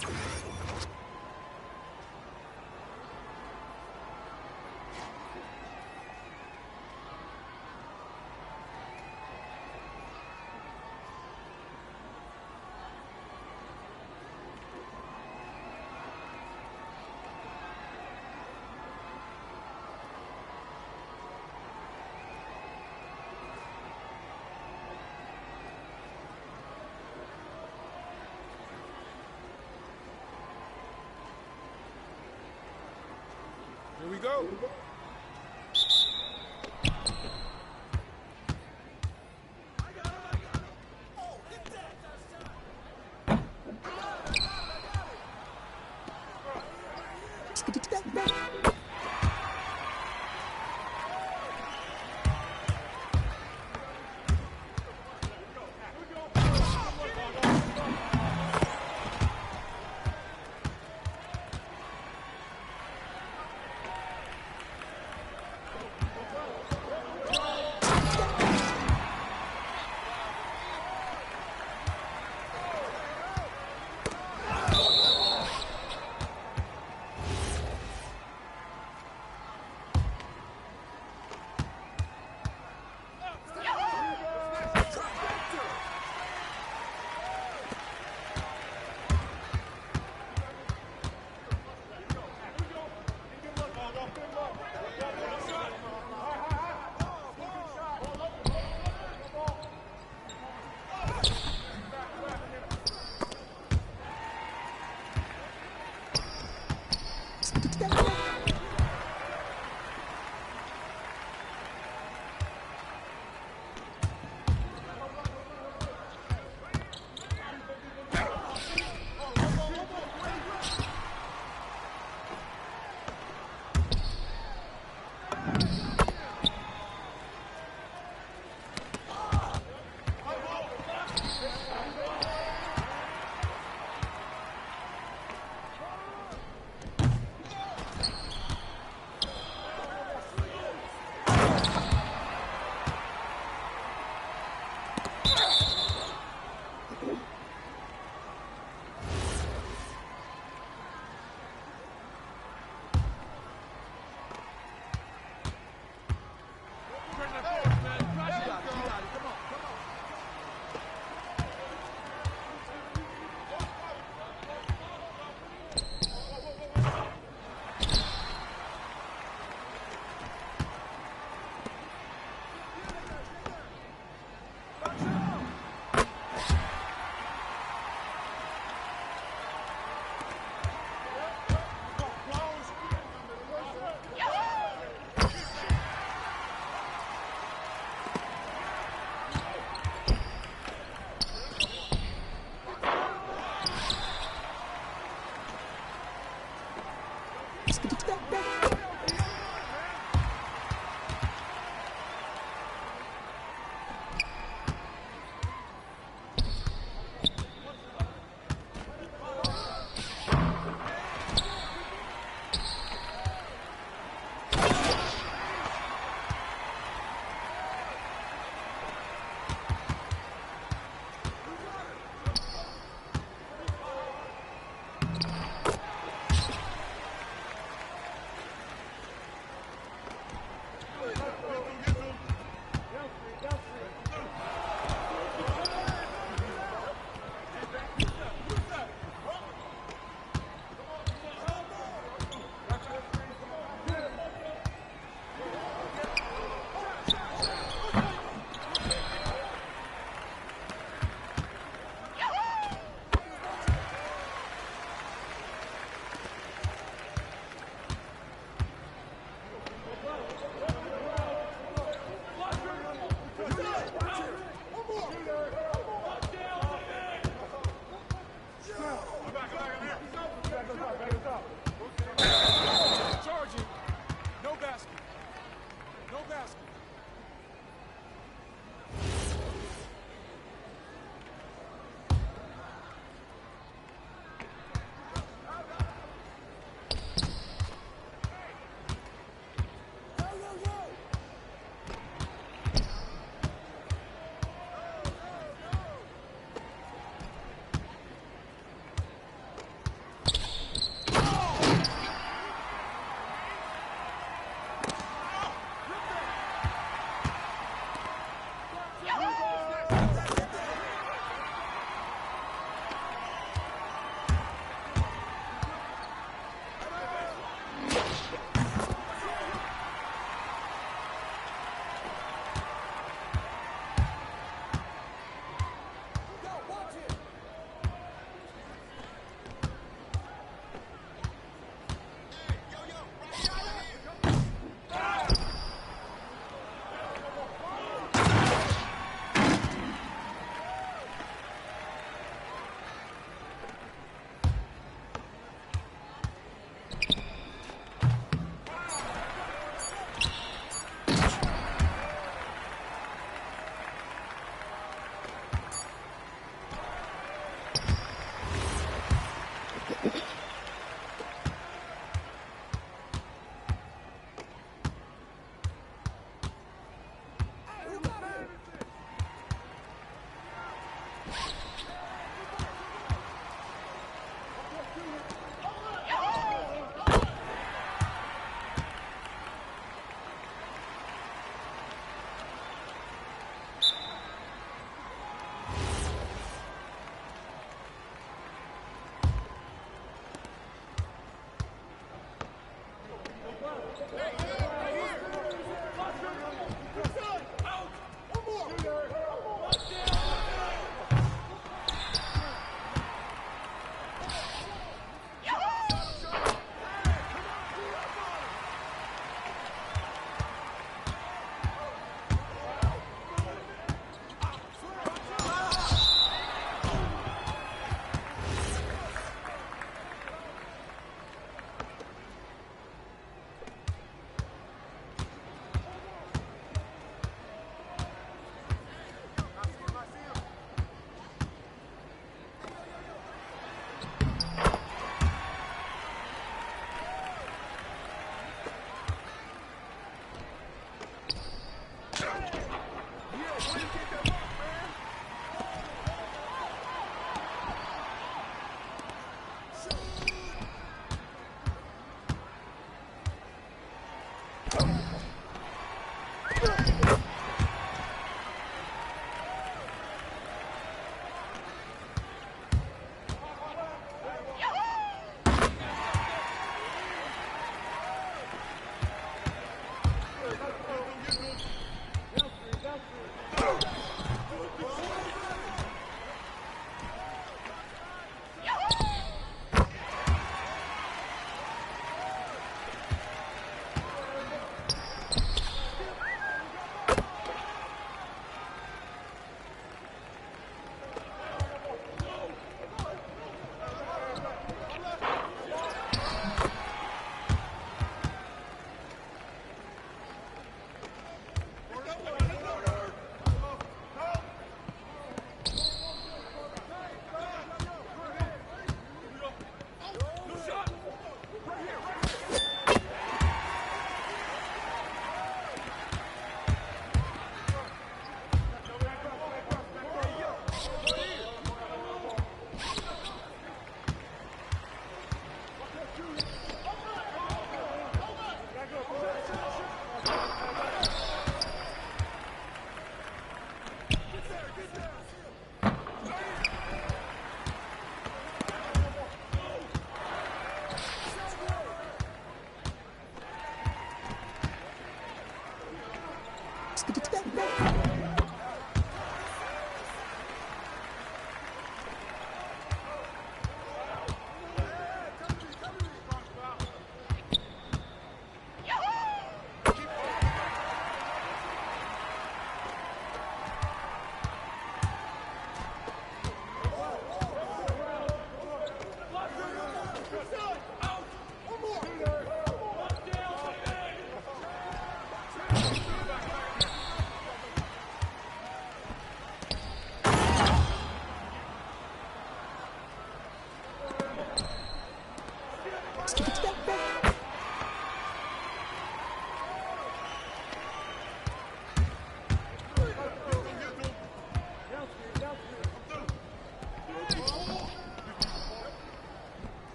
Here we go.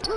You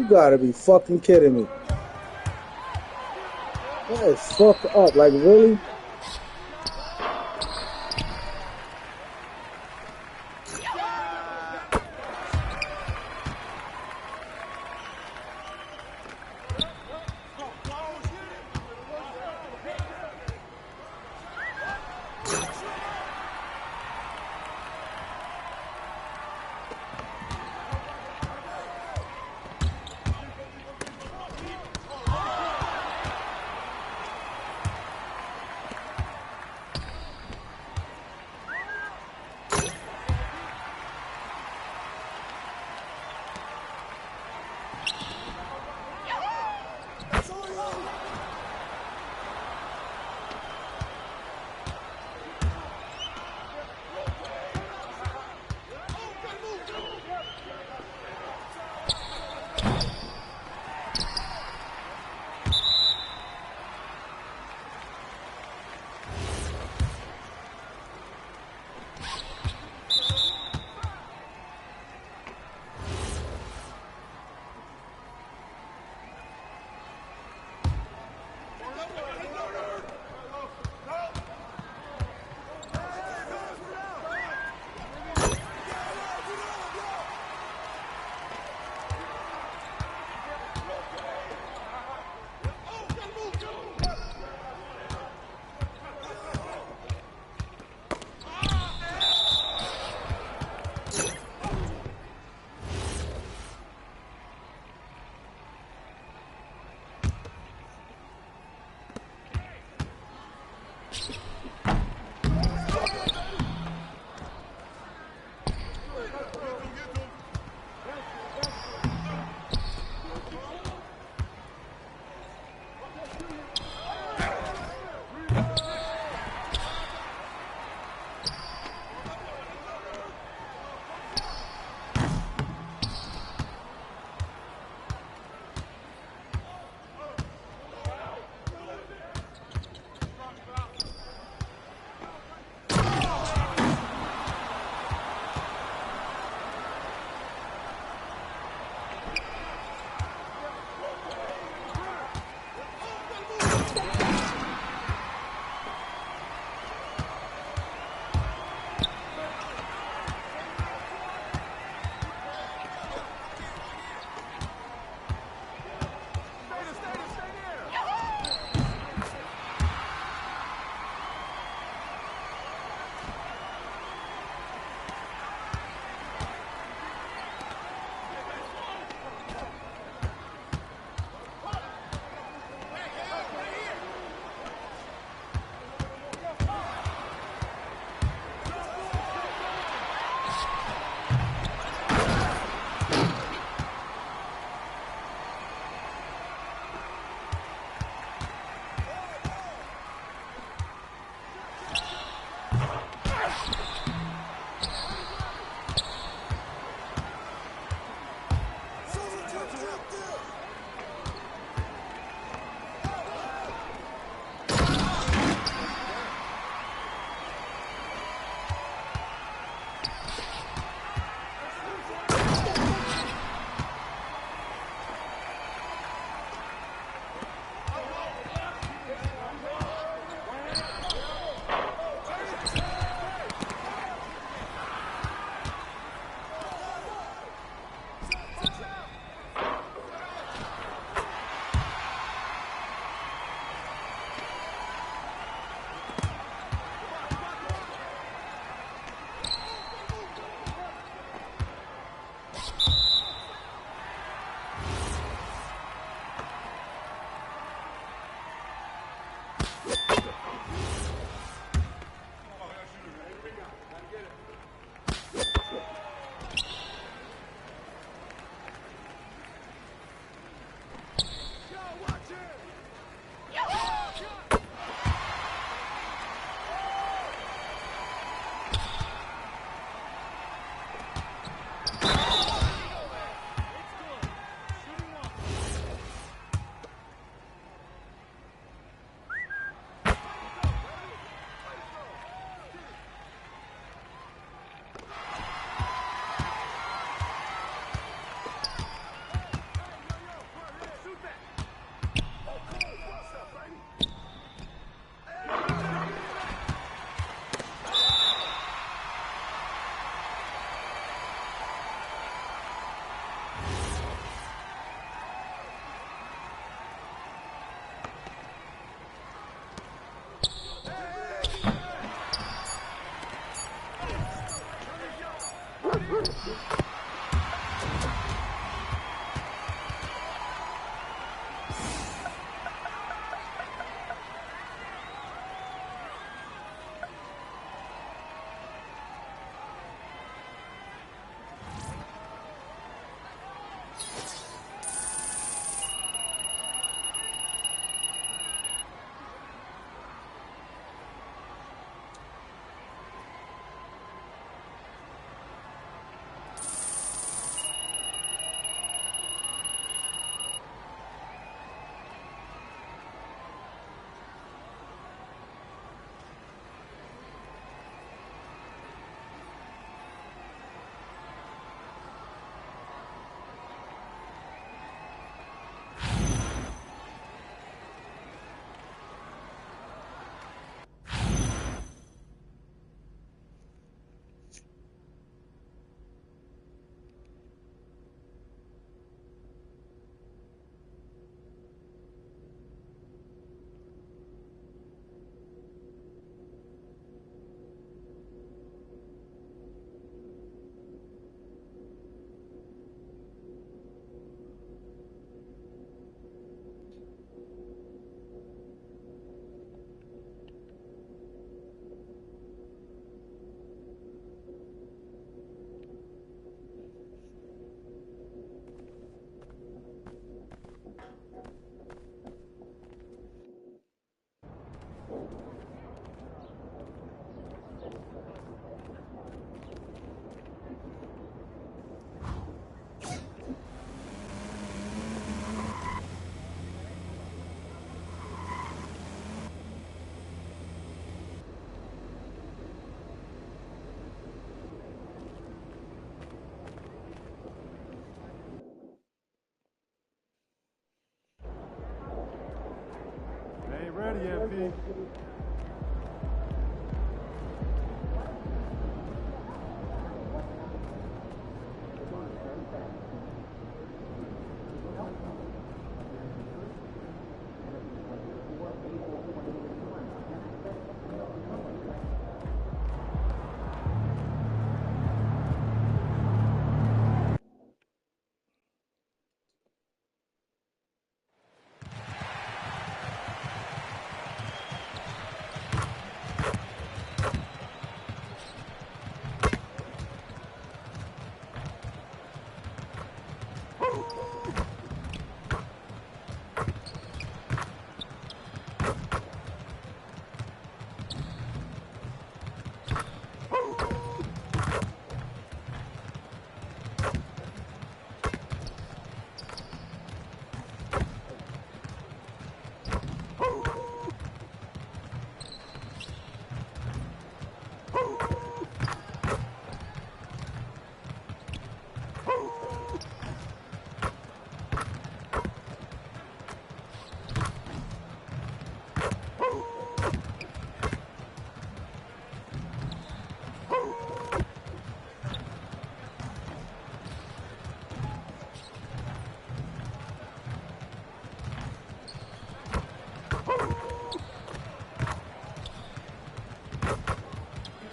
gotta be fucking kidding me. That is fucked up. Like, really?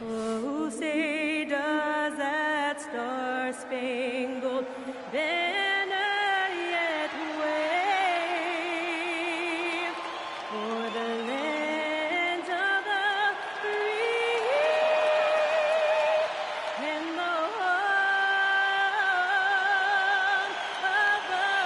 Oh, say does that star-spangled banner yet wave for the lands of the free and the home of the brave.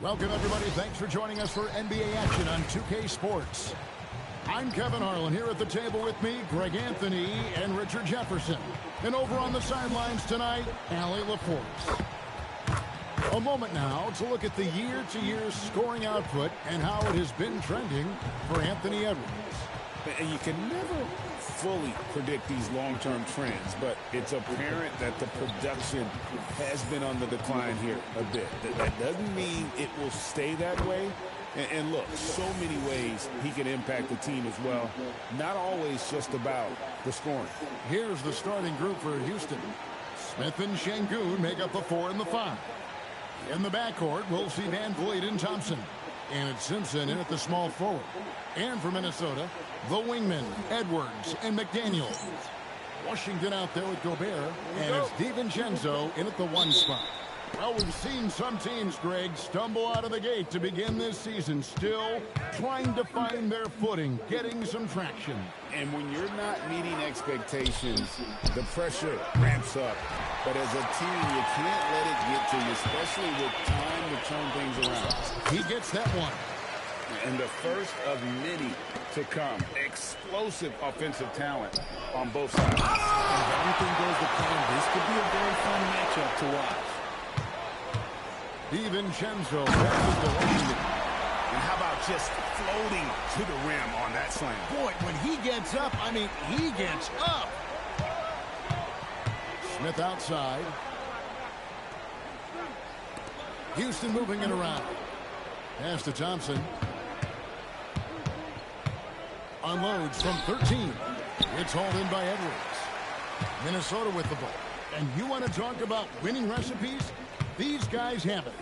Welcome, everybody. Thanks for joining us for NBA action on 2K Sports. I'm Kevin Harlan. Here at the table with me, Greg Anthony and Richard Jefferson. And over on the sidelines tonight, Allie LaForce. A moment now to look at the year-to-year scoring output and how it has been trending for Anthony Edwards. And you can never fully predict these long-term trends, but it's apparent that the production has been on the decline here a bit. That doesn't mean it will stay that way. And look, so many ways he can impact the team as well. Not always just about the scoring. Here's the starting group for Houston. Smith and Şengün make up the 4 and the 5. In the backcourt, we'll see Van Vliet and Thompson. And it's Simpson in at the small forward. And for Minnesota, the wingmen, Edwards and McDaniel. Washington out there with Gobert. And it's DiVincenzo in at the 1 spot. Well, we've seen some teams, Greg, stumble out of the gate to begin this season, still trying to find their footing, getting some traction. And when you're not meeting expectations, the pressure ramps up. But as a team, you can't let it get to you, especially with time to turn things around. He gets that one. And the first of many to come. Explosive offensive talent on both sides. If everything goes to plan, this could be a very fun matchup to watch. DiVincenzo passes to Washington. And how about just floating to the rim on that slam? Boy, when he gets up, I mean, he gets up. Smith outside. Houston moving it around. Pass to Thompson. Unloads from 13. It's hauled in by Edwards. Minnesota with the ball. And you want to talk about winning recipes? These guys have it.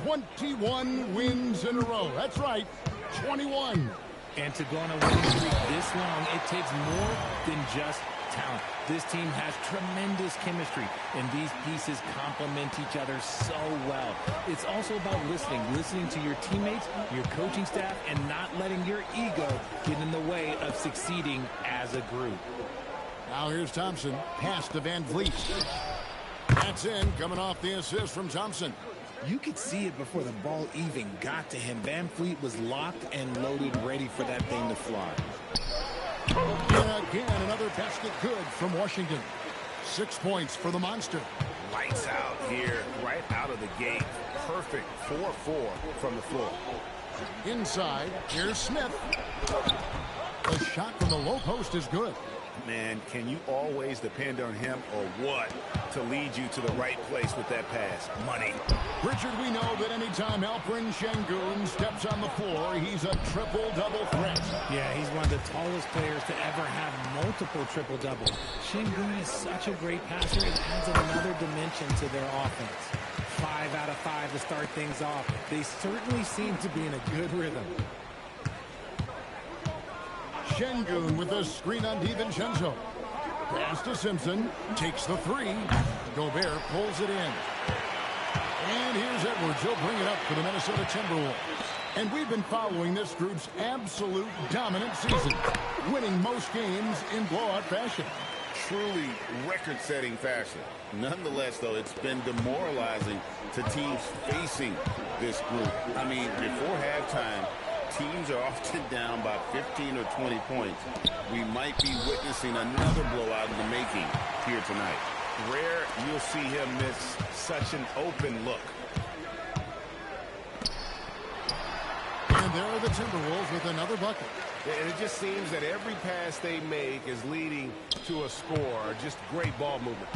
21 wins in a row. That's right, 21. And to go on a winning streak this long, it takes more than just talent. This team has tremendous chemistry, and these pieces complement each other so well. It's also about listening to your teammates, your coaching staff, and not letting your ego get in the way of succeeding as a group. Now here's Thompson. Pass to Van Vliet. That's in, coming off the assist from Thompson. You could see it before the ball even got to him. Van Vliet was locked and loaded, ready for that thing to fly. And again, another basket good from Washington. 6 points for the Monster. Lights out here, right out of the gate. Perfect 4-4 from the floor. Inside, here's Smith. The shot from the low post is good. Man, can you always depend on him or what to lead you to the right place with that pass? Money. Richard, we know that anytime Alperen Şengün steps on the floor, he's a triple-double threat. Yeah, he's one of the tallest players to ever have multiple triple-doubles. Şengün is such a great passer, it adds another dimension to their offense. 5 out of 5 to start things off. They certainly seem to be in a good rhythm. Şengün with the screen on DiVincenzo. Pass to Simpson. Takes the three. Gobert pulls it in. And here's Edwards. He'll bring it up for the Minnesota Timberwolves. And we've been following this group's absolute dominant season, winning most games in blowout fashion. Truly record-setting fashion. Nonetheless, though, it's been demoralizing to teams facing this group. I mean, before halftime, teams are often down by 15 or 20 points. We might be witnessing another blowout in the making here tonight. Rare you'll see him miss such an open look. And there are the Timberwolves with another bucket. And it just seems that every pass they make is leading to a score. Just great ball movement.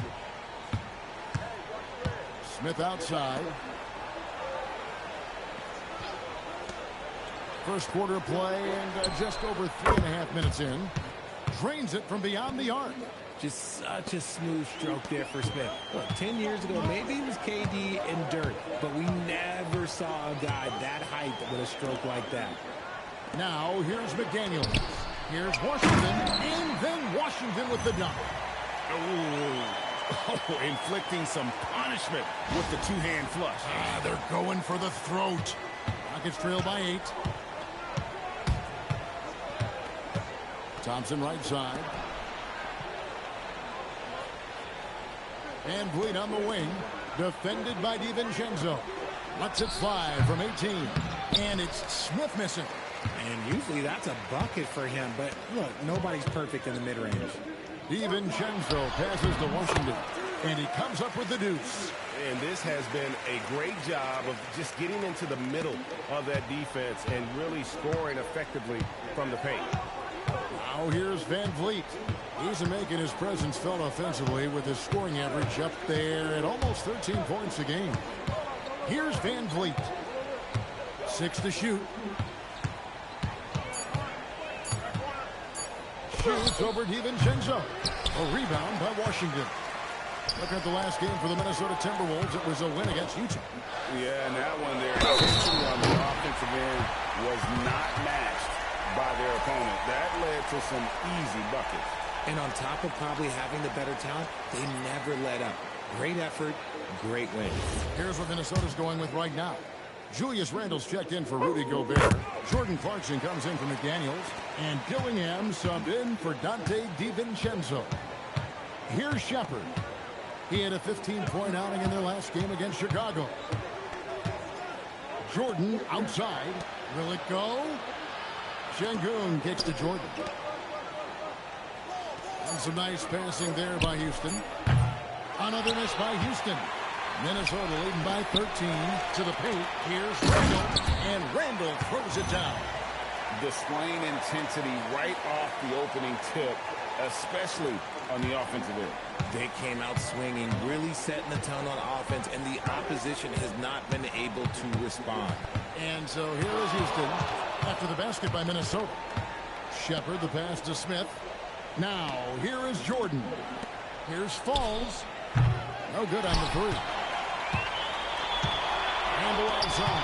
Smith outside. First quarter play and just over 3.5 minutes in. Drains it from beyond the arc. Just such a smooth stroke there for Smith. Look, 10 years ago, maybe it was KD and Dirk, but we never saw a guy that height with a stroke like that. Now, here's McDaniels. Here's Washington, and then Washington with the dunk. Oh, inflicting some punishment with the two-hand flush. They're going for the throat. Rockets trail by 8. Thompson right side. And Bleed on the wing. Defended by DiVincenzo. Lets it fly from 18. And it's Smith missing. And usually that's a bucket for him, but look, nobody's perfect in the mid-range. DiVincenzo passes to Washington. And he comes up with the deuce. And this has been a great job of just getting into the middle of that defense and really scoring effectively from the paint. Now here's Van Vliet. He's making his presence felt offensively with his scoring average up there at almost 13 points a game. Here's Van Vliet. 6 to shoot. Shoots over DiVincenzo. A rebound by Washington. Looking at the last game for the Minnesota Timberwolves, it was a win against Utah. Yeah, and that one there, essentially on the offensive end, was not matched by their opponent. That led to some easy buckets. And on top of probably having the better talent, they never let up. Great effort, great win. Here's what Minnesota's going with right now. Julius Randle's checked in for Rudy Gobert. Jordan Clarkson comes in for McDaniels. And Dillingham subbed in for Dante DiVincenzo. Here's Shepard. He had a 15-point outing in their last game against Chicago. Jordan outside. Will it go? Şengün kicks to Jordan. And some nice passing there by Houston. Another miss by Houston. Minnesota leading by 13 to the paint. Here's Randle. And Randle throws it down. Displaying intensity right off the opening tip, especially on the offensive end. They came out swinging, really setting the tone on offense, and the opposition has not been able to respond. And so here is Houston after the basket by Minnesota. Shepard, the pass to Smith. Now, here is Jordan. Here's Falls. No good on the three. Handle outside.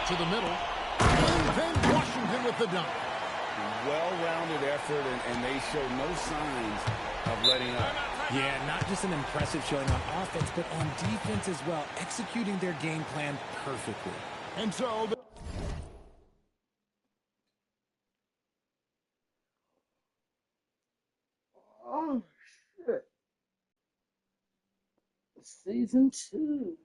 To the middle. And then Washington with the dunk. Well-rounded effort, and they show no signs of letting up. Yeah, not just an impressive showing on offense, but on defense as well, executing their game plan perfectly. And so... Oh, shit. Season 2.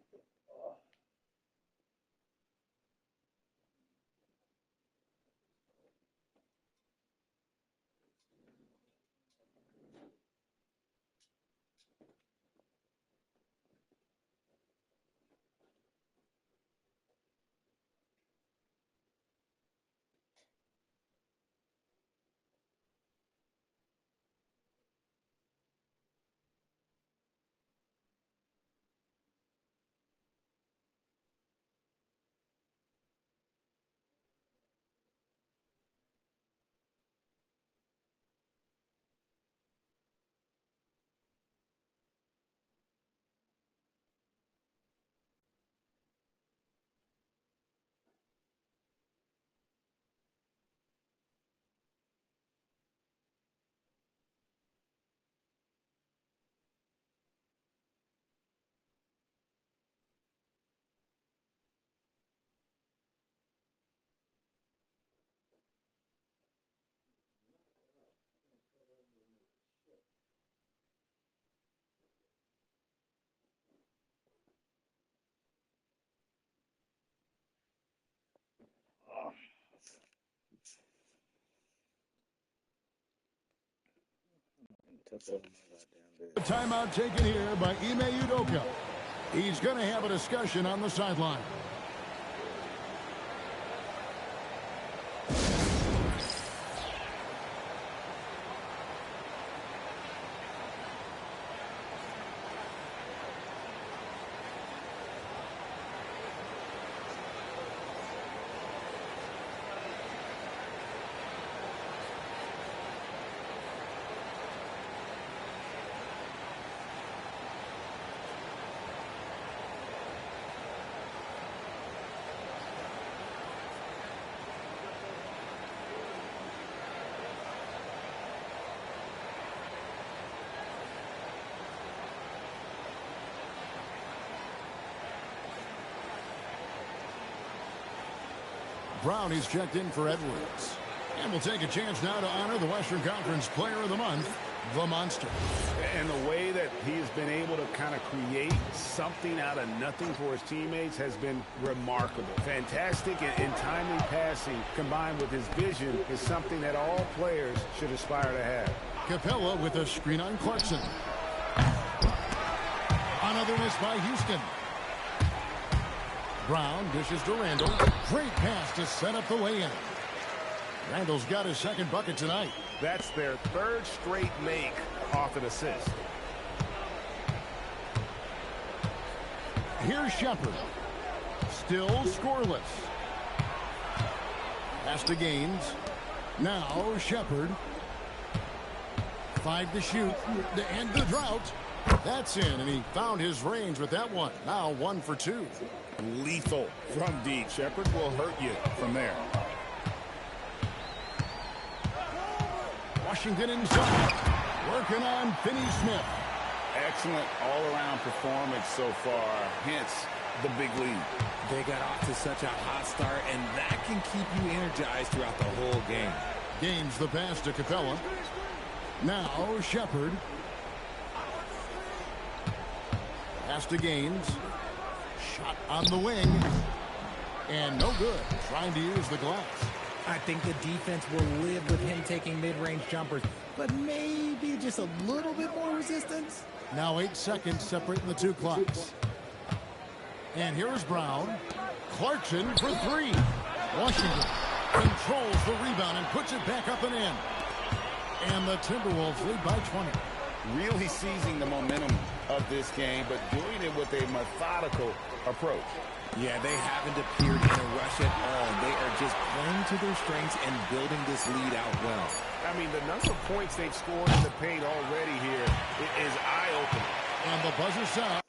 The timeout taken here by Ime Udoka. He's going to have a discussion on the sideline. Brown, he's checked in for Edwards. And we'll take a chance now to honor the Western Conference Player of the Month, the Monster. And the way that he has been able to kind of create something out of nothing for his teammates has been remarkable. Fantastic and timely passing combined with his vision is something that all players should aspire to have. Capella with a screen on Clarkson. Another miss by Houston. Brown dishes to Randall. Great pass to set up the lay-in. Randall's got his second bucket tonight. That's their third straight make off an assist. Here's Shepard. Still scoreless. Pass to Gaines. Now Shepard. 5 to shoot to end the drought. That's in, and he found his range with that one. Now 1 for 2. Lethal from deep. Shepard will hurt you from there. Washington inside. Working on Finney-Smith. Excellent all-around performance so far, hence the big lead. They got off to such a hot start, and that can keep you energized throughout the whole game. Gains the pass to Capella. Now Shepard. Pass to Gaines. Shot on the wing. And no good. Trying to use the glass. I think the defense will live with him taking mid-range jumpers, but maybe just a little bit more resistance. Now 8 seconds separating the two clocks. And here's Brown. Clarkson for 3. Washington controls the rebound and puts it back up and in. And the Timberwolves lead by 20. Really seizing the momentum of this game, but doing it with a methodical approach. Yeah, they haven't appeared in a rush at all. They are just playing to their strengths and building this lead out well. I mean, the number of points they've scored in the paint already here is eye-opening. And the buzzer sound.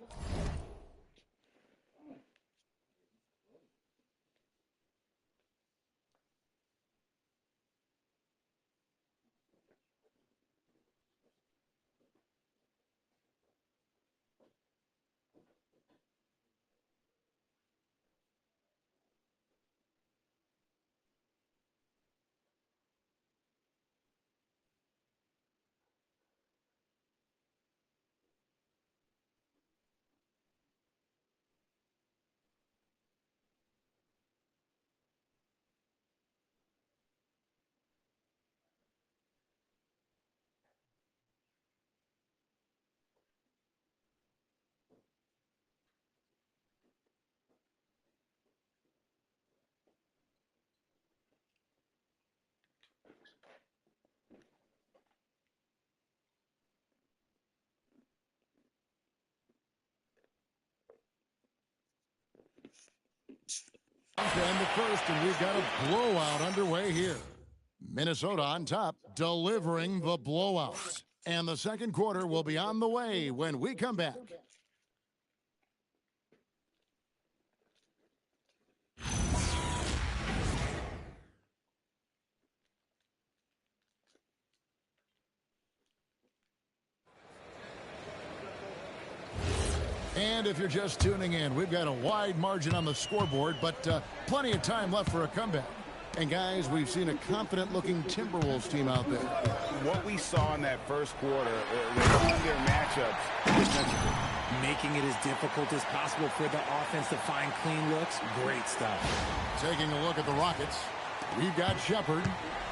And the first, and we've got a blowout underway here. Minnesota on top, delivering the blowout. And the second quarter will be on the way when we come back. And if you're just tuning in, we've got a wide margin on the scoreboard, but plenty of time left for a comeback. And guys, we've seen a confident-looking Timberwolves team out there. What we saw in that first quarter, they won their matchups defensively, Making it as difficult as possible for the offense to find clean looks. Great stuff. Taking a look at the Rockets, we've got Shepard.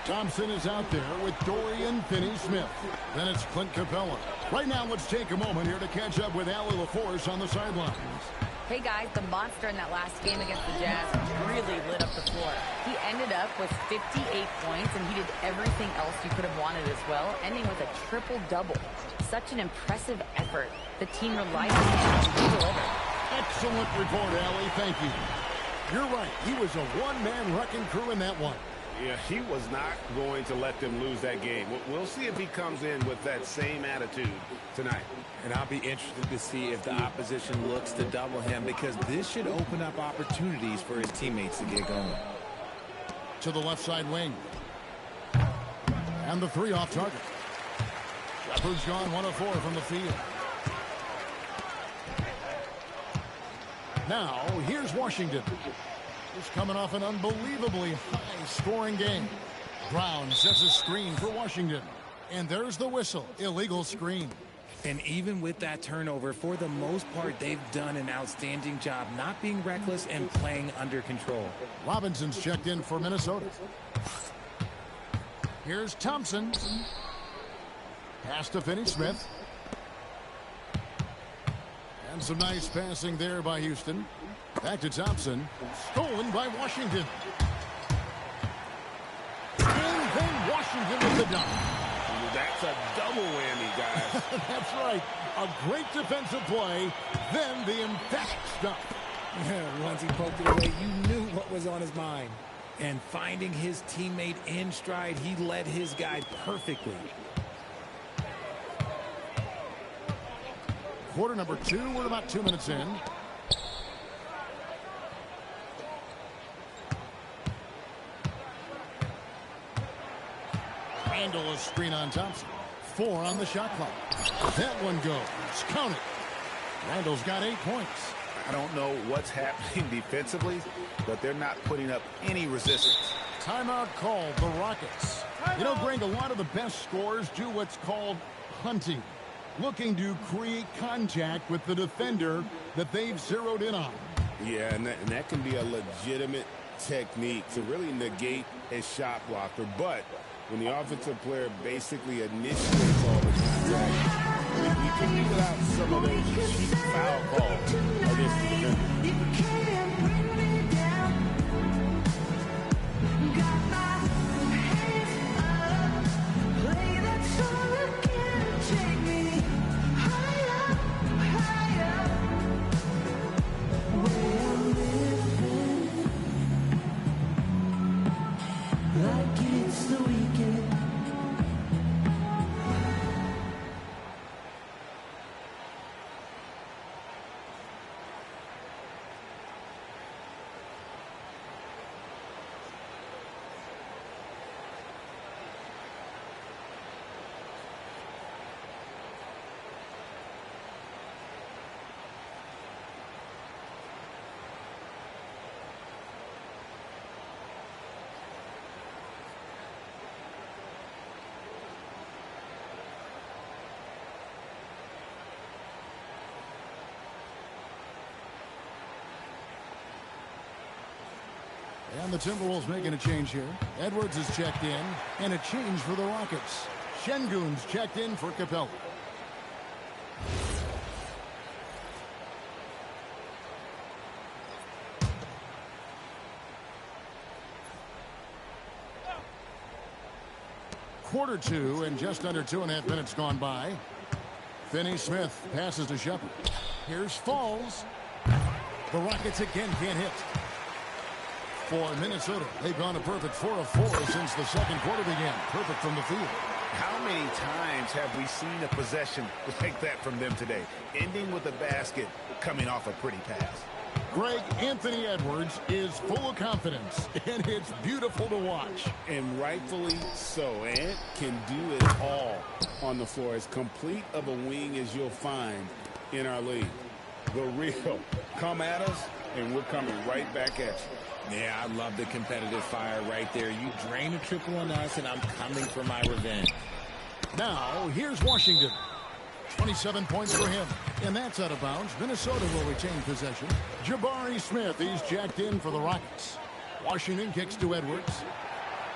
Thompson is out there with Dorian Finney-Smith. Then it's Clint Capella. Right now, let's take a moment here to catch up with Allie LaForce on the sidelines. Hey guys, the monster in that last game against the Jazz really lit up the floor. He ended up with 58 points, and he did everything else you could have wanted as well, ending with a triple-double. Such an impressive effort. The team relied on him to deliver. Excellent report, Allie. Thank you. You're right. He was a one-man wrecking crew in that one. Yeah, he was not going to let them lose that game. We'll see if he comes in with that same attitude tonight. And I'll be interested to see if the opposition looks to double him, because this should open up opportunities for his teammates to get going. To the left side wing. And the three off target. Shepard's gone 1 of 4 from the field. Now, here's Washington. He's coming off an unbelievably high-scoring game. Brown sets a screen for Washington. And there's the whistle. Illegal screen. And even with that turnover, for the most part, they've done an outstanding job not being reckless and playing under control. Robinson's checked in for Minnesota. Here's Thompson. Pass to Finney-Smith. And some nice passing there by Houston. Back to Thompson. Stolen by Washington. And then Washington with the dunk. That's a double whammy, guys. That's right. A great defensive play. Then the emphatic stuff. Once he poked it away, you knew what was on his mind. And finding his teammate in stride, he led his guy perfectly. Quarter number 2. We're about 2 minutes in. Handle a screen on Thompson. 4 on the shot clock. That one goes. Count it. Randall's got 8 points. I don't know what's happening defensively, but they're not putting up any resistance. Timeout called, the Rockets. You know, Greg, a lot of the best scorers do what's called hunting. Looking to create contact with the defender that they've zeroed in on. Yeah, and that can be a legitimate technique to really negate a shot blocker. But when the offensive player basically initiates all the contact, we can be without some of those cheap foul calls against the defender. And the Timberwolves making a change here. Edwards is checked in, and a change for the Rockets. Şengün's checked in for Capella. Quarter 2, and just under 2.5 minutes gone by. Finney-Smith passes to Shepard. Here's Falls. The Rockets again can't hit. For Minnesota, they've gone a perfect 4 of 4 since the second quarter began. Perfect from the field. How many times have we seen a possession like that from them today? Ending with a basket, coming off a pretty pass. Greg, Anthony Edwards is full of confidence, and it's beautiful to watch. And rightfully so. Ant can do it all on the floor. As complete of a wing as you'll find in our league. The real. Come at us, and we're coming right back at you. Yeah, I love the competitive fire right there. You drain a triple on us, and I'm coming for my revenge. Now, here's Washington. 27 points for him. And that's out of bounds. Minnesota will retain possession. Jabari Smith, he's jacked in for the Rockets. Washington kicks to Edwards.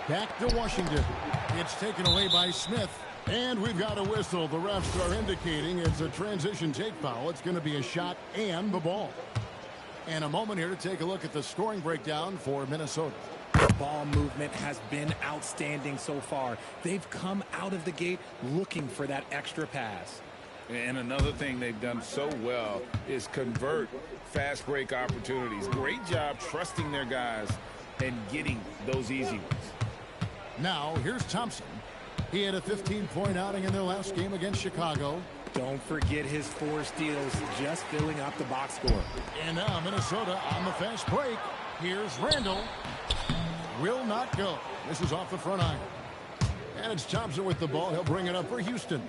Back to Washington. It's taken away by Smith. And we've got a whistle. The refs are indicating it's a transition take foul. It's going to be a shot and the ball. And a moment here to take a look at the scoring breakdown for Minnesota. Ball movement has been outstanding so far. They've come out of the gate looking for that extra pass. And another thing they've done so well is convert fast break opportunities. Great job trusting their guys and getting those easy ones. Now, here's Thompson. He had a 15-point outing in their last game against Chicago. Don't forget his 4 steals, just filling up the box score. And now Minnesota on the fast break. Here's Randall. Will not go. This is off the front iron. And it's Thompson with the ball. He'll bring it up for Houston.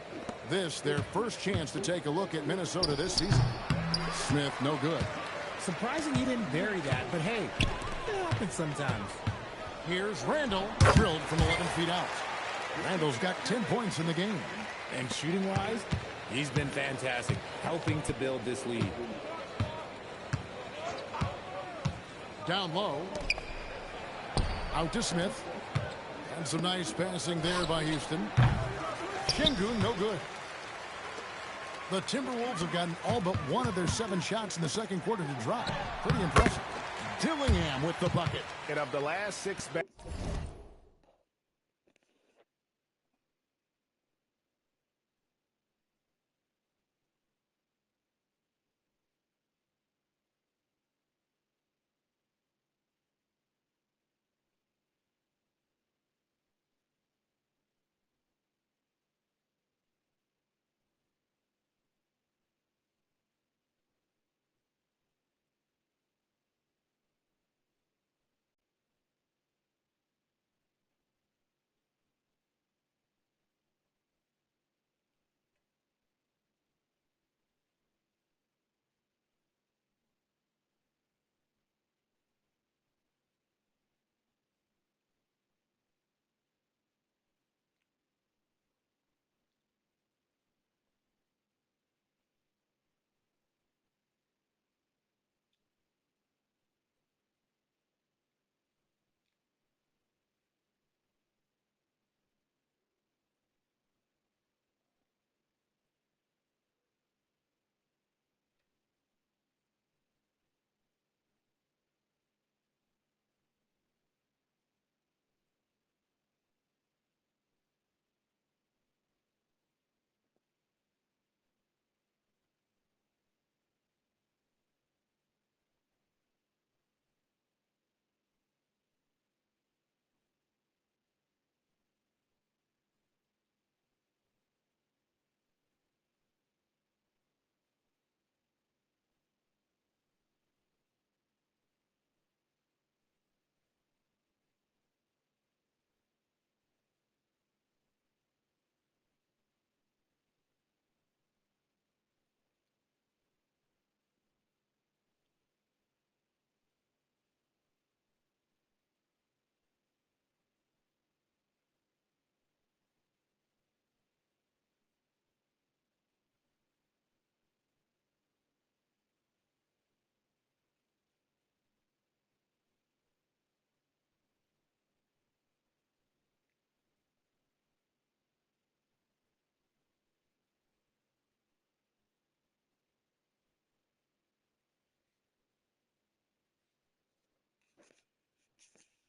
This, their first chance to take a look at Minnesota this season. Smith, no good. Surprising he didn't bury that, but hey, it happens sometimes. Here's Randall, drilled from 11 feet out. Randall's got 10 points in the game. And shooting-wise, he's been fantastic, helping to build this lead. Down low. Out to Smith. And some nice passing there by Houston. Şengün, no good. The Timberwolves have gotten all but one of their 7 shots in the second quarter to drop. Pretty impressive. Dillingham with the bucket. And of the last 6 back.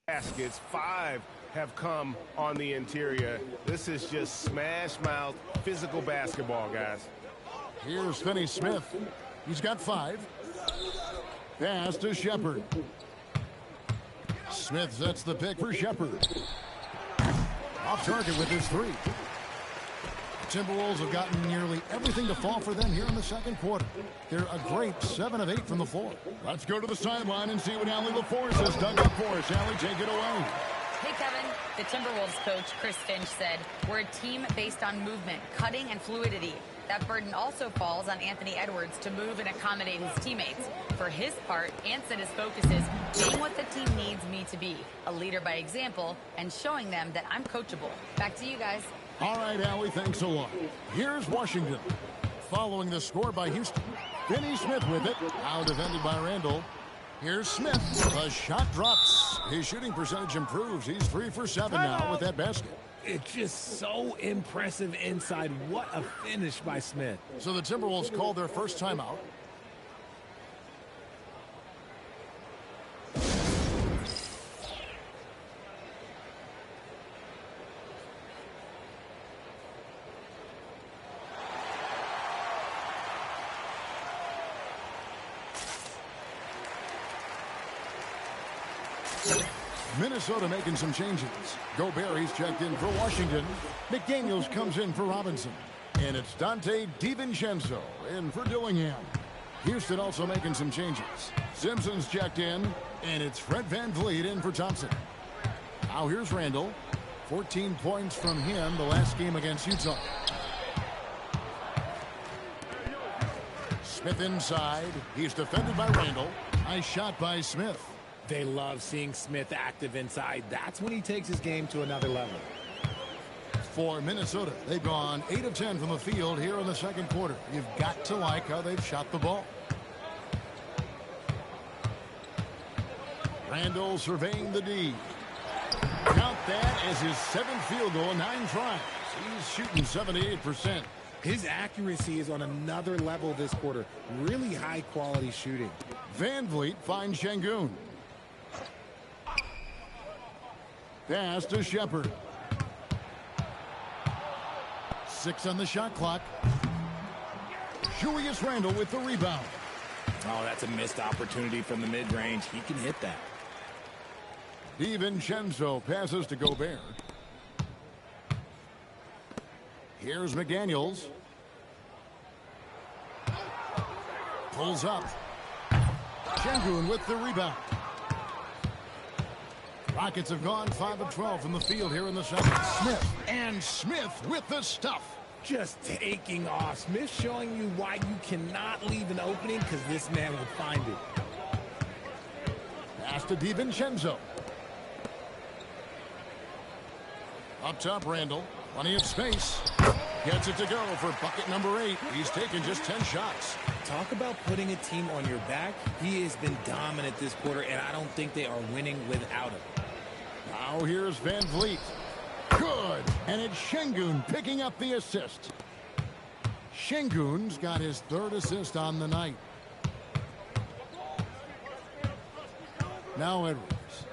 Baskets, 5 have come on the interior. This is just smash mouth physical basketball, guys. Here's Finney Smith. He's got 5. Pass to Shepard. Smith sets the pick for Shepard. Off target with his 3. Timberwolves have gotten nearly everything to fall for them here in the second quarter. They're a great 7 of 8 from the floor. Let's go to the sideline and see what Allie LaForce has dug up for us. Allie, take it away. Hey, Kevin. The Timberwolves coach, Chris Finch, said, "We're a team based on movement, cutting, and fluidity. That burden also falls on Anthony Edwards to move and accommodate his teammates. For his part, Ant said his focus is being what the team needs me to be, a leader by example, and showing them that I'm coachable." Back to you guys. All right, Allie, thanks a lot. Here's Washington. Following the score by Houston. Finney Smith with it. Now defended by Randall. Here's Smith. The shot drops. His shooting percentage improves. He's 3 for 7 now with that basket. It's just so impressive inside. What a finish by Smith. So the Timberwolves called their first timeout. Minnesota making some changes. Gobert checked in for Washington. McDaniels comes in for Robinson. And it's Dante DiVincenzo in for Dillingham. Houston also making some changes. Simpson's checked in. And it's Fred VanVleet in for Thompson. Now here's Randall. 14 points from him the last game against Utah. Smith inside. He's defended by Randall. Nice shot by Smith. They love seeing Smith active inside. That's when he takes his game to another level. For Minnesota, they've gone 8 of 10 from the field here in the second quarter. You've got to like how they've shot the ball. Randall surveying the D. Count that as his 7th field goal, 9 tries. He's shooting 78%. His accuracy is on another level this quarter. Really high quality shooting. VanVleet finds Şengün. Pass to Shepard. 6 on the shot clock. Julius Randle with the rebound. Oh, that's a missed opportunity from the mid-range. He can hit that. DiVincenzo passes to Gobert. Here's McDaniels. Pulls up. Şengün with the rebound. Rockets have gone 5 of 12 from the field here in the second. Smith with the stuff. Just taking off. Smith showing you why you cannot leave an opening because this man will find it. Pass to DiVincenzo. Up top, Randall. Plenty of space. Gets it to go for bucket number 8. He's taken just 10 shots. Talk about putting a team on your back. He has been dominant this quarter, and I don't think they are winning without him. Now here's VanVleet. Good. And it's Şengün picking up the assist. Şengün's got his 3rd assist on the night. Now Edwards.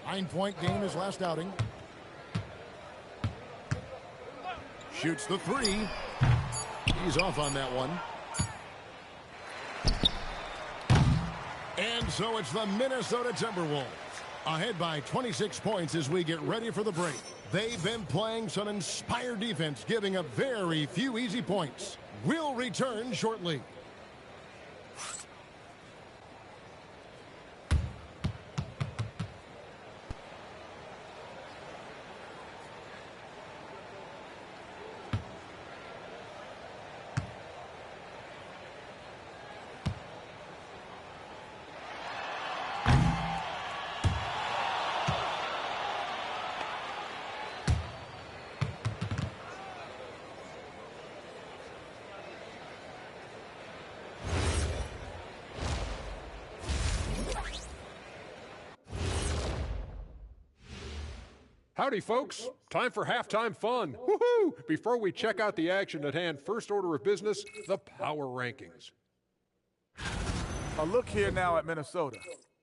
9-point game his last outing. Shoots the 3. He's off on that one. And so it's the Minnesota Timberwolves ahead by 26 points as we get ready for the break. They've been playing some inspired defense, giving up very few easy points. We'll return shortly. Howdy, folks. Time for halftime fun. Woohoo! Before we check out the action at hand, first order of business, the power rankings. A look here now at Minnesota.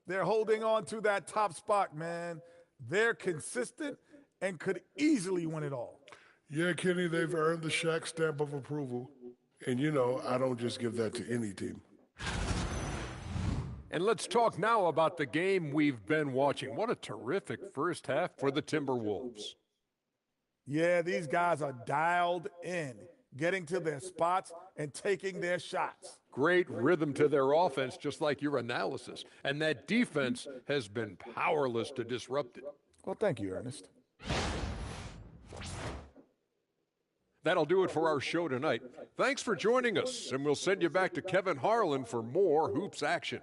They're holding on to that top spot, man. They're consistent and could easily win it all. Yeah, Kenny, they've earned the Shaq stamp of approval. And, you know, I don't just give that to any team. And let's talk now about the game we've been watching. What a terrific first half for the Timberwolves. Yeah, these guys are dialed in, getting to their spots and taking their shots. Great rhythm to their offense, just like your analysis. And that defense has been powerless to disrupt it. Well, thank you, Ernest. That'll do it for our show tonight. Thanks for joining us, and we'll send you back to Kevin Harlan for more Hoops action.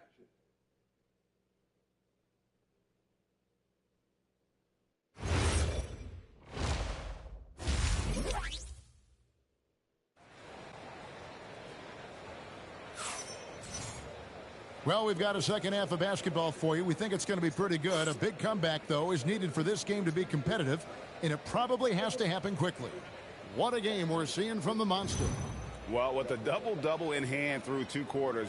Well, we've got a second half of basketball for you. We think it's going to be pretty good. A big comeback, though, is needed for this game to be competitive, and it probably has to happen quickly. What a game we're seeing from the Monster. Well, with a double-double in hand through 2 quarters,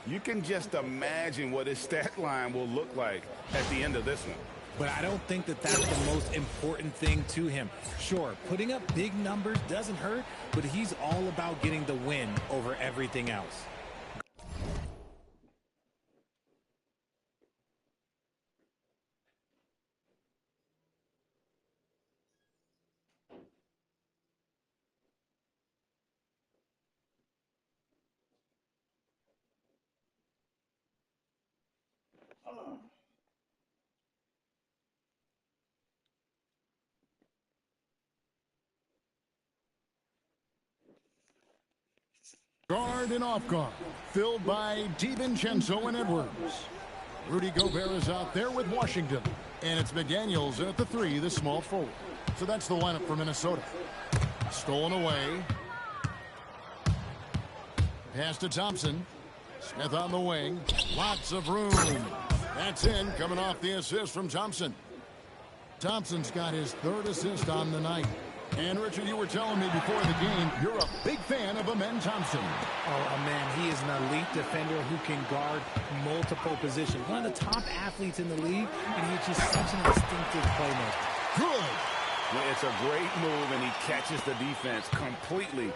you can just imagine what his stat line will look like at the end of this one. But I don't think that that's the most important thing to him. Sure, putting up big numbers doesn't hurt, but he's all about getting the win over everything else. Guard and off guard, filled by DiVincenzo and Edwards. Rudy Gobert is out there with Washington. And it's McDaniels at the 3, the small forward. So that's the lineup for Minnesota. Stolen away. Pass to Thompson. Smith on the wing. Lots of room. That's in, coming off the assist from Thompson. Thompson's got his 3rd assist on the night. And, Richard, you were telling me before the game, you're a big fan of Amen Thompson. Oh, man, he is an elite defender who can guard multiple positions. One of the top athletes in the league, and he's just such an instinctive playmaker. Good. Well, it's a great move, and he catches the defense completely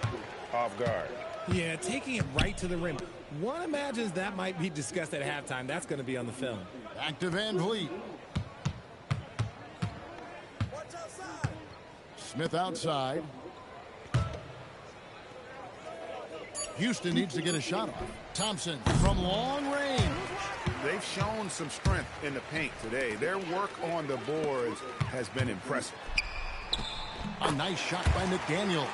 off guard. Yeah, taking it right to the rim. One imagines that might be discussed at halftime. That's going to be on the film. Back to Van Vliet. Smith outside. Houston needs to get a shot off. Thompson from long range. They've shown some strength in the paint today. Their work on the boards has been impressive. A nice shot by McDaniels.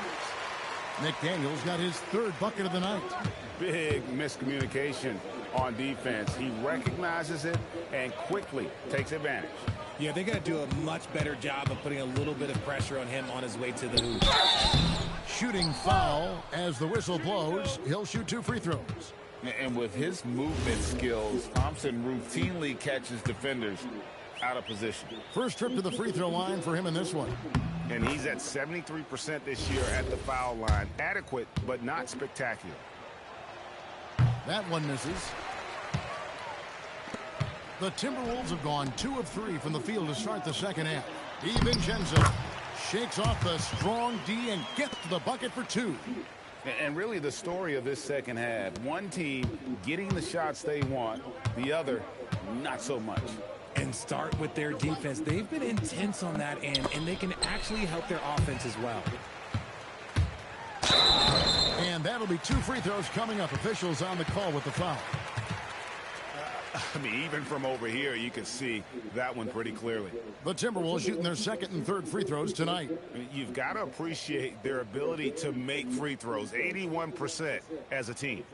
McDaniels got his 3rd bucket of the night. Big miscommunication on defense. He recognizes it and quickly takes advantage. Yeah, they got to do a much better job of putting a little bit of pressure on him on his way to the hoop. Shooting foul as the whistle blows. He'll shoot 2 free throws. And with his movement skills, Thompson routinely catches defenders out of position. First trip to the free throw line for him in this one. And he's at 73% this year at the foul line. Adequate, but not spectacular. That one misses. The Timberwolves have gone 2 of 3 from the field to start the second half. DiVincenzo shakes off the strong D and gets the bucket for 2. And really the story of this second half, one team getting the shots they want, the other not so much. And start with their defense. They've been intense on that end, and they can actually help their offense as well. And that'll be 2 free throws coming up. Officials on the call with the foul. I mean, even from over here, you can see that one pretty clearly. The Timberwolves shooting their 2nd and 3rd free throws tonight. You've got to appreciate their ability to make free throws, 81% as a team.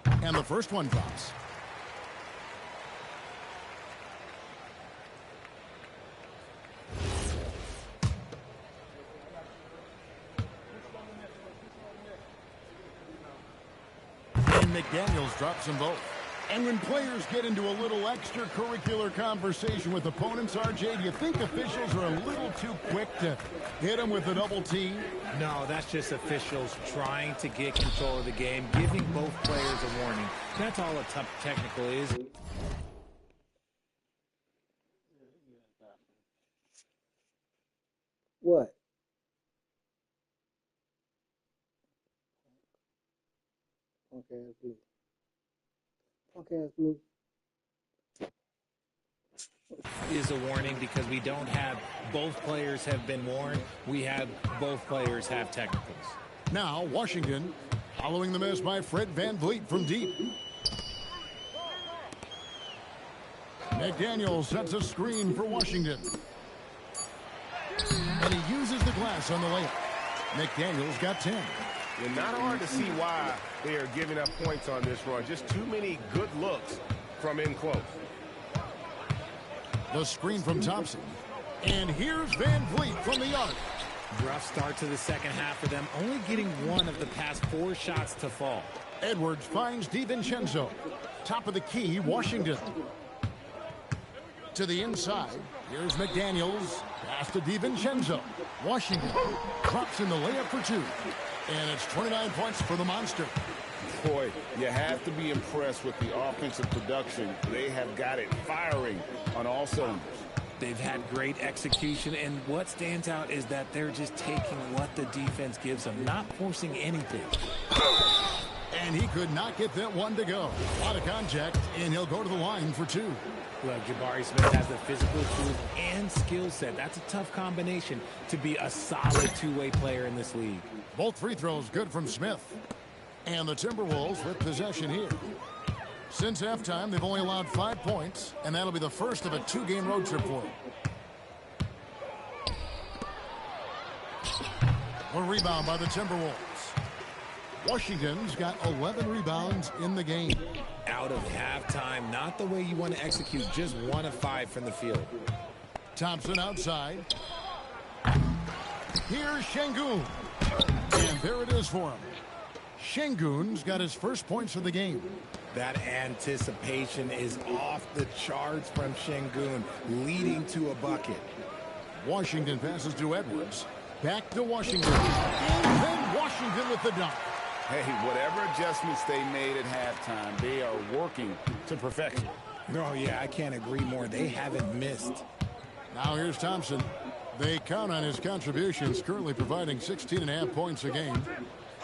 And the first one drops. McDaniels drops them both. And when players get into a little extracurricular conversation with opponents, RJ, do you think officials are a little too quick to hit them with a double team? No, that's just officials trying to get control of the game, giving both players a warning. That's all a tough technical is. What? Punk ass blue. Punk ass blue. Is a warning because we don't have both players have been warned. We have both players have technicals. Now Washington following the miss by Fred Van Vliet from deep. McDaniels sets a screen for Washington. And he uses the glass on the layup. McDaniels got 10. And not hard to see why they are giving up points on this run. Just too many good looks from in close. The screen from Thompson. And here's Van Vliet from the arc. Rough start to the second half for them, only getting one of the past 4 shots to fall. Edwards finds DiVincenzo. Top of the key, Washington. To the inside, here's McDaniels. Pass to DiVincenzo. Washington drops in the layup for 2. And it's 29 points for the Monster. Boy, you have to be impressed with the offensive production. They have got it firing on all cylinders. They've had great execution, and what stands out is that they're just taking what the defense gives them, not forcing anything. And he could not get that one to go. A lot of contact, and he'll go to the line for 2. Look, Jabari Smith has the physical tools and skill set. That's a tough combination to be a solid two-way player in this league. Both free throws good from Smith. And the Timberwolves with possession here. Since halftime, they've only allowed 5 points, and that'll be the first of a 2-game road trip for them. A rebound by the Timberwolves. Washington's got 11 rebounds in the game. Out of halftime, not the way you want to execute, just 1 of 5 from the field. Thompson outside. Here's Şengün. And there it is for him. Şengün's got his first points of the game. That anticipation is off the charts from Şengün, leading to a bucket. Washington passes to Edwards. Back to Washington. And then Washington with the dunk. Hey, whatever adjustments they made at halftime, they are working to perfection. Oh, yeah, I can't agree more. They haven't missed. Now here's Thompson. They count on his contributions, currently providing 16.5 points a game.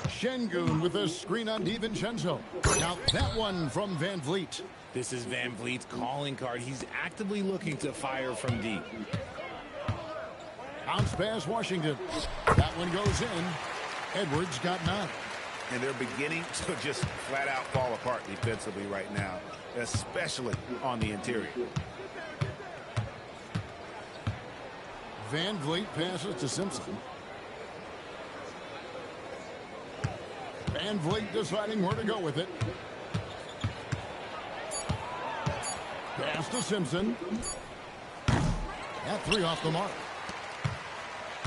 Şengün with a screen on DiVincenzo. Now that one from Van Vliet. This is Van Vliet's calling card. He's actively looking to fire from deep. Bounce pass Washington. That one goes in. Edwards got 9. And they're beginning to just flat out fall apart defensively right now, especially on the interior. Van Vliet passes to Simpson. Van Vliet deciding where to go with it. Pass to Simpson. That 3 off the mark.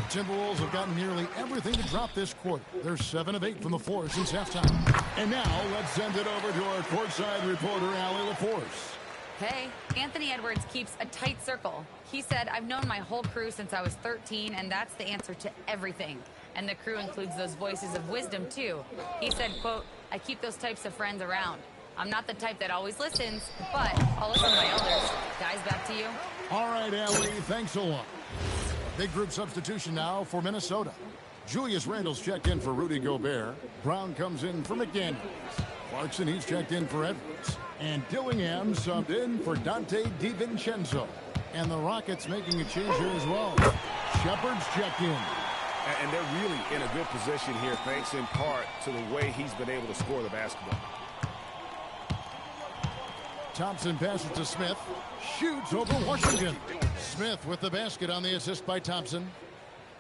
Timberwolves have gotten nearly everything to drop this quarter. They're 7 of 8 from the floor since halftime. And now let's send it over to our courtside reporter, Allie LaForce. Hey, Anthony Edwards keeps a tight circle. He said, I've known my whole crew since I was 13, and that's the answer to everything. And the crew includes those voices of wisdom, too. He said, quote, I keep those types of friends around. I'm not the type that always listens, but I'll listen to my elders. Guys, back to you. All right, Allie, thanks a lot. Big group substitution now for Minnesota. Julius Randle's checked in for Rudy Gobert. Brown comes in for McDaniels. Clarkson, he's checked in for Edwards. And Dillingham subbed in for Dante DiVincenzo. And the Rockets making a change here as well. Shepard's checked in. And they're really in a good position here, thanks in part to the way he's been able to score the basketball. Thompson passes to Smith. Shoots over Washington. Smith with the basket on the assist by Thompson.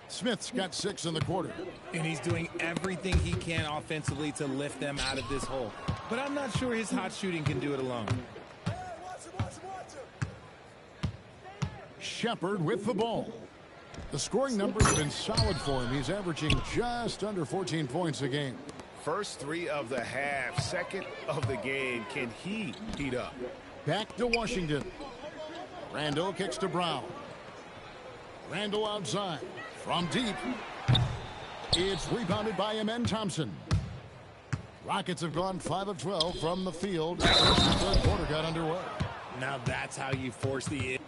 Smith's got 6 in the quarter. And he's doing everything he can offensively to lift them out of this hole. But I'm not sure his hot shooting can do it alone. Shepard with the ball. The scoring numbers have been solid for him. He's averaging just under 14 points a game. First 3 of the half, second of the game. Can he heat up? Back to Washington. Randle kicks to Brown. Randle outside. From deep. It's rebounded by Amen Thompson. Rockets have gone 5 of 12 from the field since the third quarter got underway. Now that's how you force the...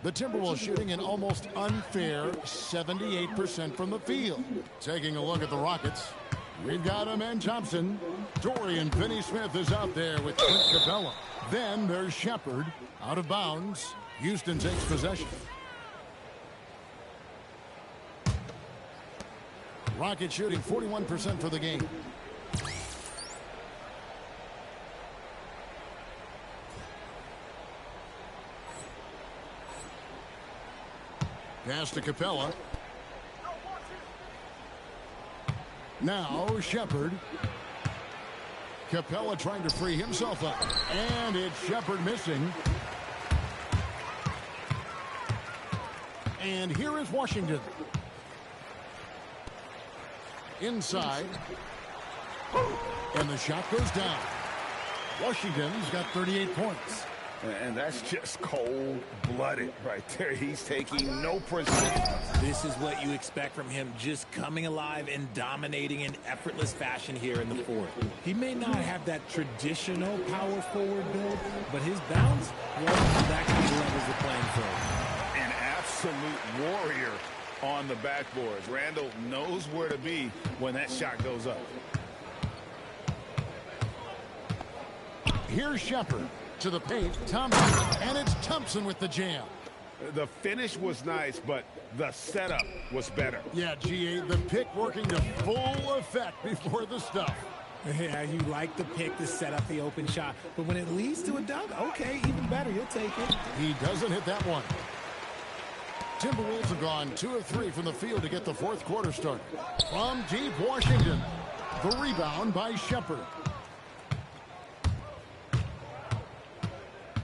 The Timberwolves shooting an almost unfair 78% from the field. Taking a look at the Rockets, we've got Amen Thompson. Dorian Finney-Smith is out there with Clint Capella. Then there's Shepard out of bounds. Houston takes possession. Rockets shooting 41% for the game. Pass to Capella. Now Shepard. Capella trying to free himself up. And it's Shepard missing. And here is Washington. Inside. And the shot goes down. Washington's got 38 points. And that's just cold-blooded right there. He's taking no prisoners. This is what you expect from him, just coming alive and dominating in effortless fashion here in the fourth. He may not have that traditional power forward build, but his bounce, well, that kind of levels the playing field. An absolute warrior on the backboards. Randall knows where to be when that shot goes up. Here's Shepard. To the paint, Thompson, and it's Thompson with the jam. The finish was nice, but the setup was better. Yeah, GA, the pick working to full effect before the stuff. Yeah, you like the pick to set up the open shot, but when it leads to a dunk, okay, even better, you'll take it. He doesn't hit that one. Timberwolves have gone 2 of 3 from the field to get the fourth quarter started. From deep Washington, the rebound by Shepard.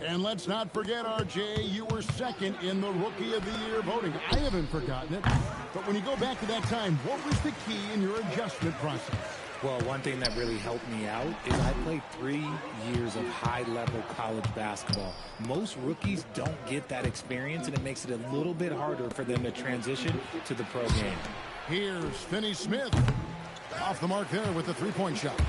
And let's not forget, RJ, you were second in the Rookie of the Year voting. I haven't forgotten it. But when you go back to that time, what was the key in your adjustment process? Well, one thing that really helped me out is I played 3 years of high-level college basketball. Most rookies don't get that experience, and it makes it a little bit harder for them to transition to the pro game. Here's Finney-Smith. Off the mark there with the three-point shot.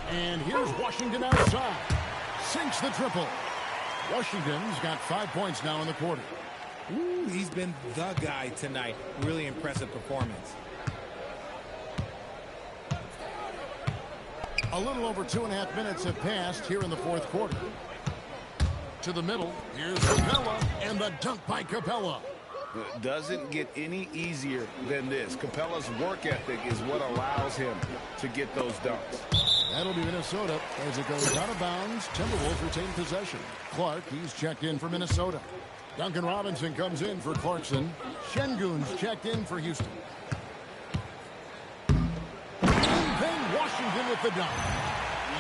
And here's Washington outside. Sinks the triple. Washington's got 5 points now in the quarter. Ooh, he's been the guy tonight. Really impressive performance. A little over 2.5 minutes have passed here in the fourth quarter. To the middle. Here's Capella. And the dunk by Capella. It doesn't get any easier than this. Capella's work ethic is what allows him to get those dunks. That'll be Minnesota as it goes out of bounds. Timberwolves retain possession. Clark, he's checked in for Minnesota. Duncan Robinson comes in for Clarkson. Şengün's checked in for Houston. And then Washington with the dunk.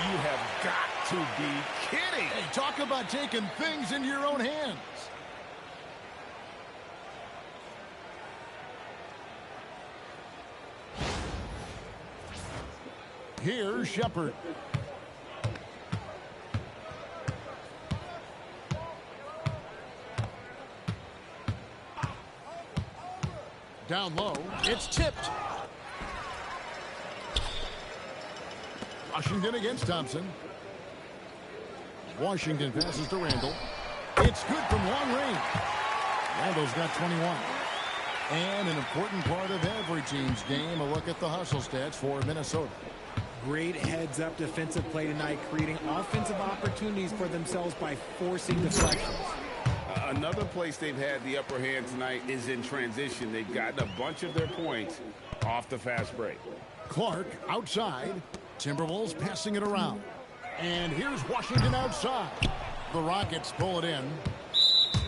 You have got to be kidding. Hey, talk about taking things into your own hands. Here's Shepard. Down low, it's tipped. Washington against Thompson. Washington passes to Randall. It's good from long range. Randall's got 21. And an important part of every team's game, a look at the hustle stats for Minnesota. Great heads-up defensive play tonight, creating offensive opportunities for themselves by forcing deflections. Another place they've had the upper hand tonight is in transition. They've gotten a bunch of their points off the fast break. Clark outside. Timberwolves passing it around. And here's Washington outside. The Rockets pull it in.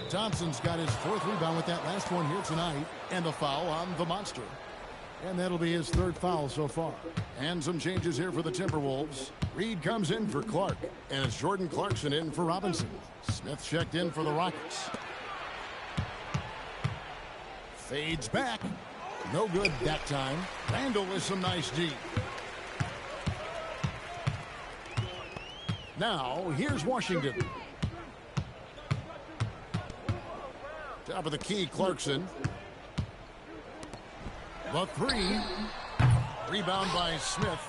Thompson's got his fourth rebound with that last one here tonight. And the foul on the monster. And that'll be his third foul so far. And some changes here for the Timberwolves. Reed comes in for Clark. And it's Jordan Clarkson in for Robinson. Smith checked in for the Rockets. Fades back. No good that time. Randall with some nice D. Now, here's Washington. Top of the key, Clarkson. The three. Rebound by Smith.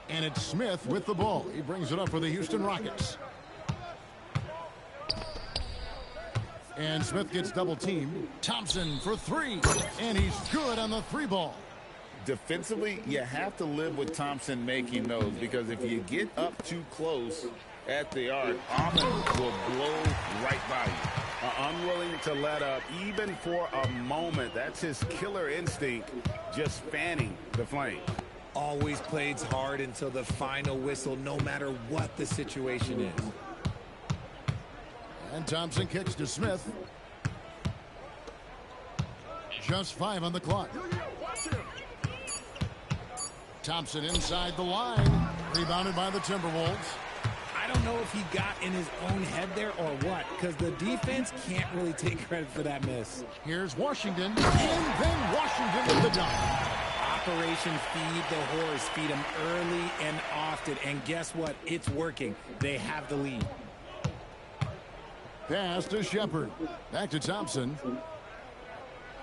And it's Smith with the ball. He brings it up for the Houston Rockets. And Smith gets double-teamed. Thompson for three. And he's good on the three ball. Defensively, you have to live with Thompson making those, because if you get up too close at the arc, Ahmed will blow right by you. Unwilling to let up even for a moment. That's his killer instinct, just fanning the flame. Always plays hard until the final whistle, no matter what the situation is. And Thompson kicks to Smith. Just 5 on the clock. Thompson inside the line. Rebounded by the Timberwolves. I don't know if he got in his own head there or what, because the defense can't really take credit for that miss. Here's Washington, and then Washington with the dunk. Operation Feed the Horse. Feed him early and often, and guess what? It's working. They have the lead. Pass to Shepard. Back to Thompson.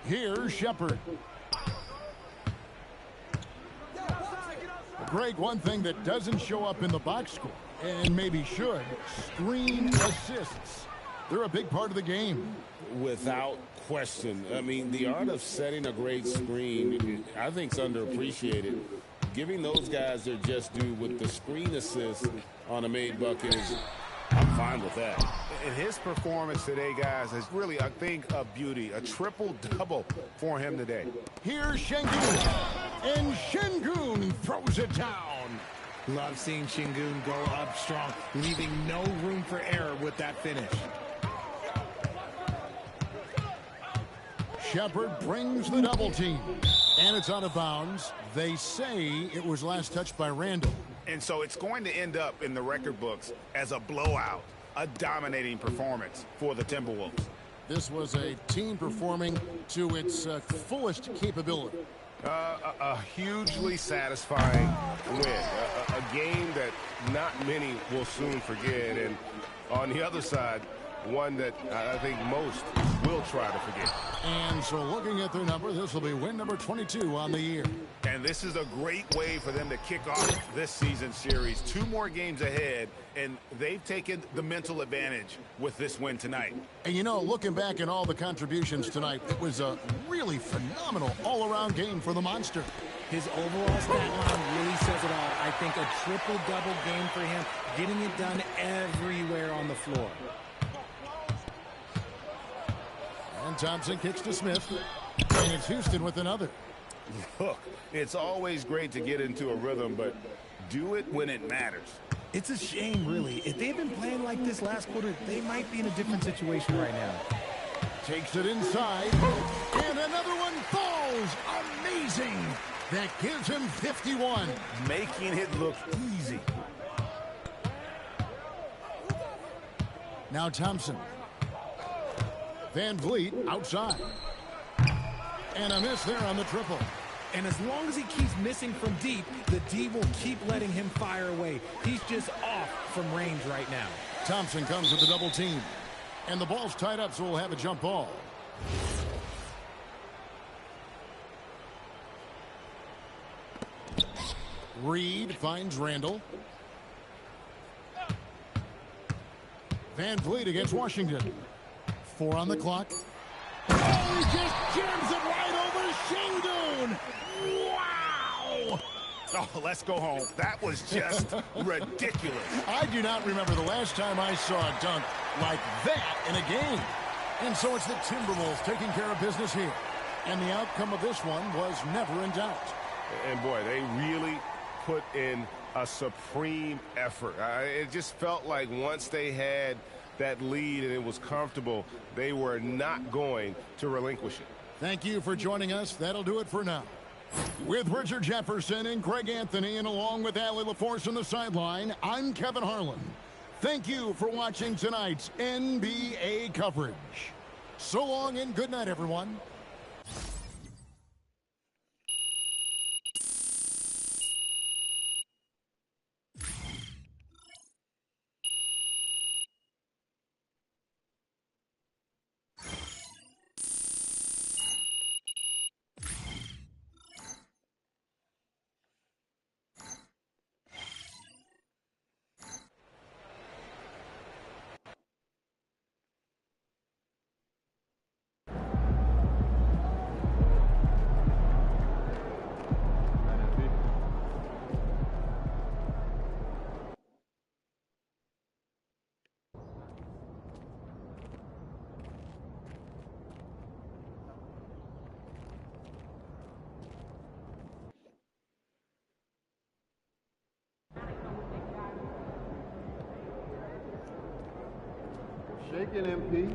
Here's Shepard. Greg, one thing that doesn't show up in the box score, and maybe should, screen assists. They're a big part of the game. Without question. I mean, the art of setting a great screen, I think, is underappreciated. Giving those guys their just due with the screen assist on a made bucket is, I'm fine with that. And his performance today, guys, is really a thing of beauty. A triple-double for him today. Here's Şengün. And Şengün throws it down. Love seeing Şengün go up strong, leaving no room for error with that finish. Shepard brings the double team. And it's out of bounds. They say it was last touched by Randall. And so it's going to end up in the record books as a blowout, a dominating performance for the Timberwolves. This was a team performing to its fullest capability. A hugely satisfying win. A game that not many will soon forget. And on the other side, one that I think most will try to forget. And so looking at their number, this will be win number 22 on the year. And this is a great way for them to kick off this season series. 2 more games ahead, and they've taken the mental advantage with this win tonight. And you know, looking back at all the contributions tonight, it was a really phenomenal all-around game for the Monster. His overall stat line really says it all. I think a triple-double game for him, getting it done everywhere on the floor. And Thompson kicks to Smith. And it's Houston with another. Look, it's always great to get into a rhythm, but do it when it matters. It's a shame, really. If they've been playing like this last quarter, they might be in a different situation right now. Takes it inside. And another one falls. Amazing. That gives him 51. Making it look easy. Now Thompson. Van Vliet outside. And a miss there on the triple. And as long as he keeps missing from deep, the D will keep letting him fire away. He's just off from range right now. Thompson comes with the double team. And the ball's tied up, so we'll have a jump ball. Reed finds Randall. Van Vliet against Washington. 4 on the clock. Oh, he just jams it right over Şengün. Wow! Oh, let's go home. That was just ridiculous. I do not remember the last time I saw a dunk like that in a game. And so it's the Timberwolves taking care of business here. And the outcome of this one was never in doubt. And boy, they really put in a supreme effort. It just felt like once they had that lead and it was comfortable, they were not going to relinquish it. Thank you for joining us. That'll do it for now. With Richard Jefferson and Greg Anthony, and along with Allie LaForce on the sideline, I'm Kevin Harlan. Thank you for watching tonight's NBA coverage. So long and good night, everyone. Shaking MP.